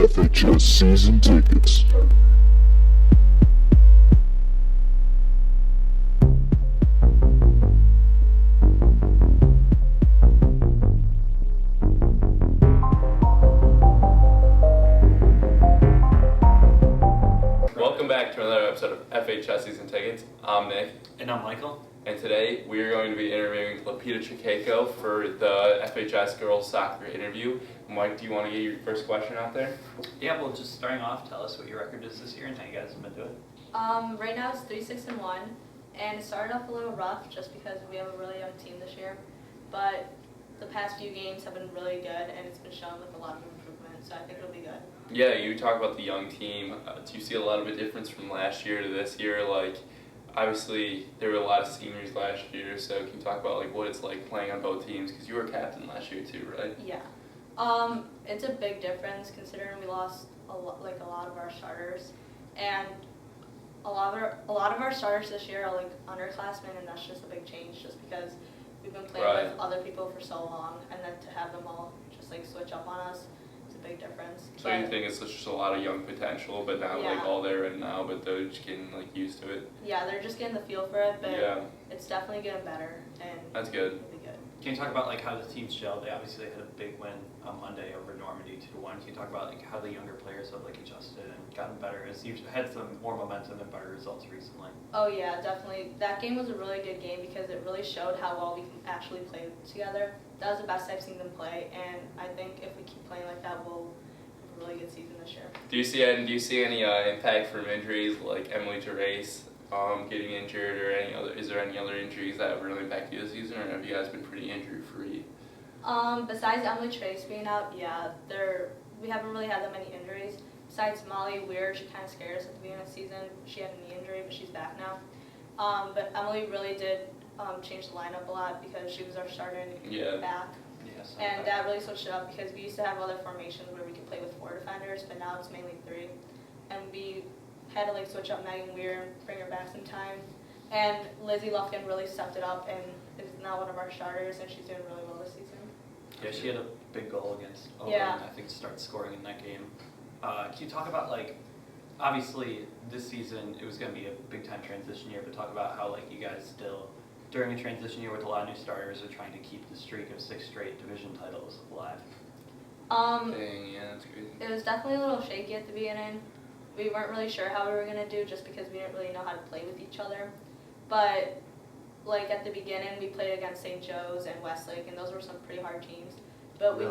FHS Season Tickets. Welcome back to another episode of FHS Season Tickets. I'm Nick. And I'm Michael. And today we are going to be interviewing Lupita Chaqueco for the FHS Girls Soccer interview. Mike, do you want to get your first question out there? Yeah, well, just starting off, tell us what your record is this year and how you guys have been doing. Right now it's 3-6-1, and it started off a little rough just because we have a really young team this year. But the past few games have been really good, and it's been shown with a lot of improvement, so I think it'll be good. Yeah, you talk about the young team. Do you see a lot of a difference from last year to this year? Like, obviously, there were a lot of seniors last year, so can you talk about like what it's like playing on both teams? Because you were captain last year too, right? Yeah. It's a big difference considering we lost a lot of our starters, and a lot of our starters this year are like underclassmen, and that's just a big change just because we've been playing with other people for so long, and then to have them all just like switch up on us, it's a big difference. So you think it's just a lot of young potential, but not like all there right now, but they're just getting like used to it? Yeah, they're just getting the feel for it, but it's definitely getting better, and that's good. It'll be good. Can you talk about like how the team's gelled? They obviously had a big win on Monday over Normandy 2-1. Can you talk about like how the younger players have like adjusted and gotten better as you've had some more momentum and better results recently? Oh yeah, definitely. That game was a really good game because it really showed how well we can actually play together. That was the best I've seen them play, and I think if we keep playing like that, we'll have a really good season this year. Do you see any impact from injuries like Emily Therese getting injured, or is there any other injuries that have really impacted you this season, or have you guys been pretty injury free? Besides Emily Trace being out, we haven't really had that many injuries. Besides Molly Weir, she kind of scared us at the beginning of the season. She had a knee injury, but she's back now. But Emily really did change the lineup a lot because she was our starter and back. Yes. And that really switched it up because we used to have other formations where we could play with 4 defenders, but now it's mainly 3. And we had to like switch up Megan Weir and bring her back some time. And Lizzie Lufkin really stepped it up and is now one of our starters, and she's doing really well this season. Yeah, she had a big goal against Oakland, I think, to start scoring in that game. Can you talk about like, obviously this season it was going to be a big time transition year, but talk about how like you guys still, during a transition year with a lot of new starters, are trying to keep the streak of 6 straight division titles alive. Dang, yeah, that's crazy. It was definitely a little shaky at the beginning. We weren't really sure how we were going to do just because we didn't really know how to play with each other. But like at the beginning, we played against St. Joe's and Westlake, and those were some pretty hard teams. But we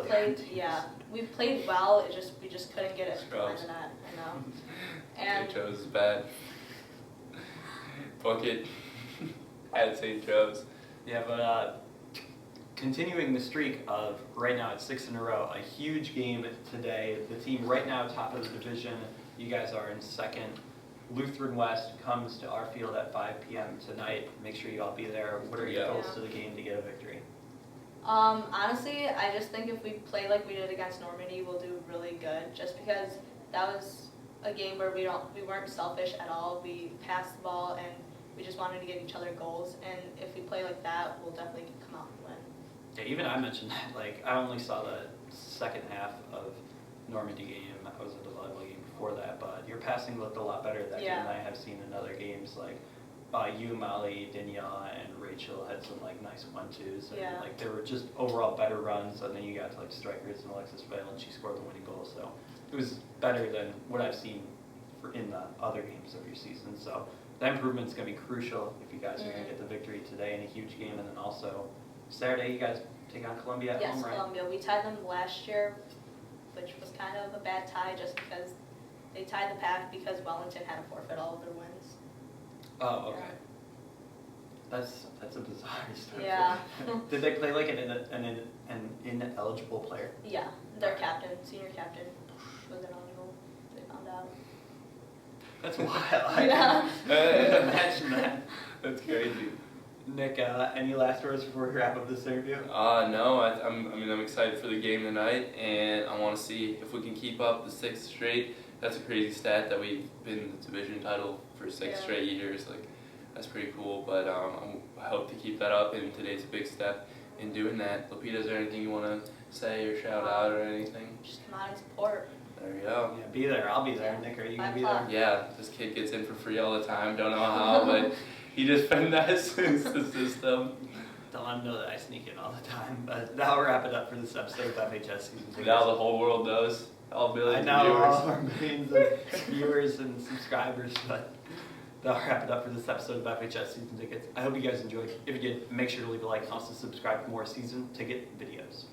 we played well. We just couldn't get it behind the net, you know. And St. Joe's is bad. Bucket at St. Joe's. Yeah, but continuing the streak of right now it's 6 in a row, a huge game today. The team right now top of the division. You guys are in second. Lutheran West comes to our field at 5 p.m. tonight. Make sure you all be there. What are your goals to the game to get a victory? Honestly, I just think if we play like we did against Normandy, we'll do really good. Just because that was a game where we weren't selfish at all. We passed the ball and we just wanted to get each other goals. And if we play like that, we'll definitely come out and win. Yeah, even I mentioned that. Like I only saw the second half of Normandy game. I was at the volleyball game before that, but your passing looked a lot better that game than I have seen in other games. Like you, Molly, Danielle, and Rachel had some like nice 1-2s, and like there were just overall better runs. And then you got to like strikers and Alexis Vale, and she scored the winning goal. So it was better than what I've seen in the other games of your season. So that improvement's gonna be crucial if you guys are gonna get the victory today in a huge game, and then also Saturday you guys take on Columbia at home, right? Yes, Columbia. We tied them last year, which was kind of a bad tie just because they tied the pack because Wellington had to forfeit all of their wins. Oh, okay. That's a bizarre story. Yeah. Did they play like an ineligible player? Yeah, their captain, senior captain, was ineligible. They found out. That's wild. Yeah. Imagine that. That's crazy. Nick, any last words before we wrap up this interview? No. I'm excited for the game tonight, and I want to see if we can keep up the 6 straight. That's a crazy stat that we've been in the division title for 6 straight years. Like, that's pretty cool. But I hope to keep that up, and today's a big step in doing that. Lupita, is there anything you want to say or shout out or anything? Just come out and support. There we go. Yeah, be there. I'll be there. Nick, are you gonna be there? 5 o'clock. Yeah, this kid gets in for free all the time. Don't know how, but he just finesses the system. Don't let them know that I sneak in all the time. But that'll wrap it up for this episode of FHS Season Tickets. Now the whole world knows. All billions I know, of all viewers. our millions of viewers and subscribers, but that'll wrap it up for this episode of FHS Season Tickets. I hope you guys enjoyed. If you did, make sure to leave a like and also subscribe for more season ticket videos.